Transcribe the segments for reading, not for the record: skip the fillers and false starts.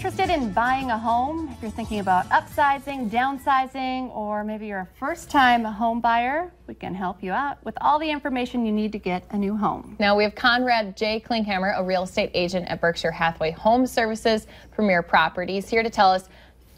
interested in buying a home, if you're thinking about upsizing, downsizing, or maybe you're a first-time home buyer, we can help you out with all the information you need to get a new home. Now we have Conrad J. Klinghammer, a real estate agent at Berkshire Hathaway Home Services Premier Properties, here to tell us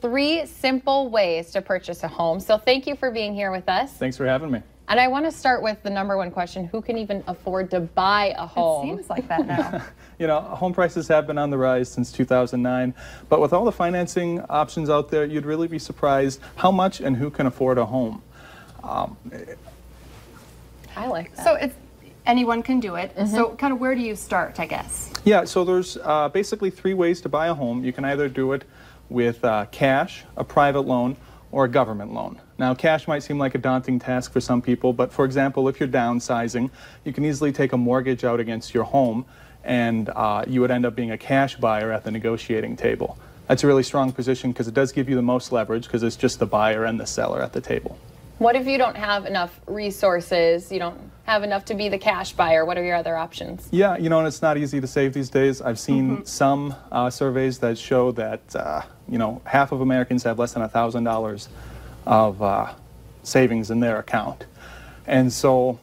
3 simple ways to purchase a home. So thank you for being here with us. Thanks for having me. And I want to start with the #1 question: who can even afford to buy a home? It seems like that now. You know, home prices have been on the rise since 2009, but with all the financing options out there, you'd really be surprised how much and who can afford a home. I like that. So anyone can do it. So kind of where do you start, I guess? Yeah, so there's basically 3 ways to buy a home. You can either do it with cash, a private loan, or a government loan. Now, cash might seem like a daunting task for some people, but for example, if you're downsizing, you can easily take a mortgage out against your home, and you would end up being a cash buyer at the negotiating table. That's a really strong position because it does give you the most leverage because it's just the buyer and the seller at the table. What if you don't have enough resources, you don't have enough to be the cash buyer? What are your other options? Yeah, you know, and it's not easy to save these days. I've seen some surveys that show that, you know, half of Americans have less than $1,000 of savings in their account. And so,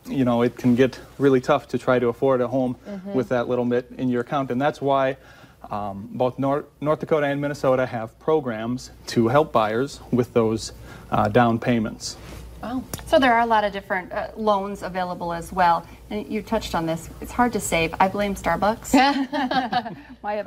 you know, it can get really tough to try to afford a home with that little bit in your account. And that's why both North Dakota and Minnesota have programs to help buyers with those down payments. Wow. So there are a lot of different loans available as well. And you touched on this. It's hard to save. I blame Starbucks. My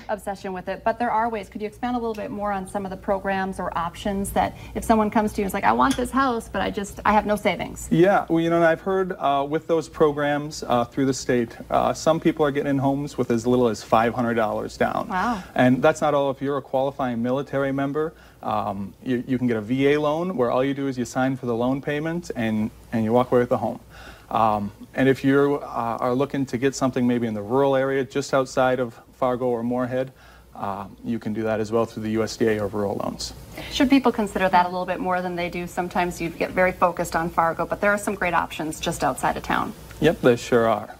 obsession with it. But there are ways. Could you expand a little bit more on some of the programs or options that if someone comes to you and is like, I want this house, but I have no savings? Yeah, well, you know, and I've heard with those programs through the state, some people are getting in homes with as little as $500 down. Wow. And that's not all. If you're a qualifying military member, you can get a VA loan where all you do is you sign for the loan payment and you walk away with the home. And if you are looking to get something maybe in the rural area just outside of Fargo or Moorhead, you can do that as well through the USDA or rural loans. Should people consider that a little bit more than they do? Sometimes you get very focused on Fargo, but there are some great options just outside of town. Yep, there sure are.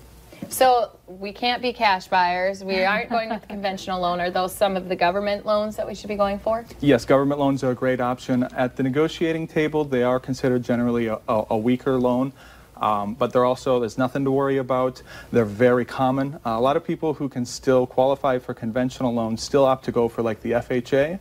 So we can't be cash buyers. We aren't going with the conventional loan. Are those some of the government loans that we should be going for? Yes, government loans are a great option. At the negotiating table, they are considered generally a weaker loan. But there's nothing to worry about. They're very common. A lot of people who can still qualify for conventional loans still opt to go for like the FHA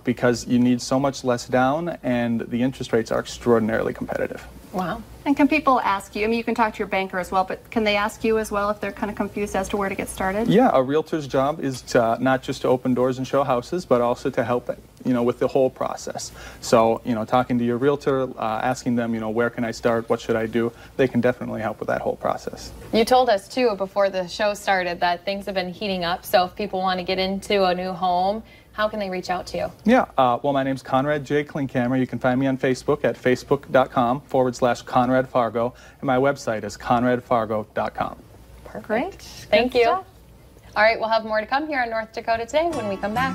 because you need so much less down and the interest rates are extraordinarily competitive. Wow. And can people ask you, I mean, you can talk to your banker as well, but can they ask you as well if they're kind of confused as to where to get started? Yeah, a realtor's job is to not just to open doors and show houses, but also to help, you know, with the whole process. So, you know, talking to your realtor, asking them, you know, where can I start, what should I do, they can definitely help with that whole process. You told us, too, before the show started that things have been heating up, so if people want to get into a new home, how can they reach out to you? Yeah, well, my name's Conrad J. Klinghammer. You can find me on Facebook at facebook.com/Conrad Fargo, and my website is conradfargo.com. Perfect. Great. Thank you. All right, we'll have more to come here on North Dakota Today when we come back.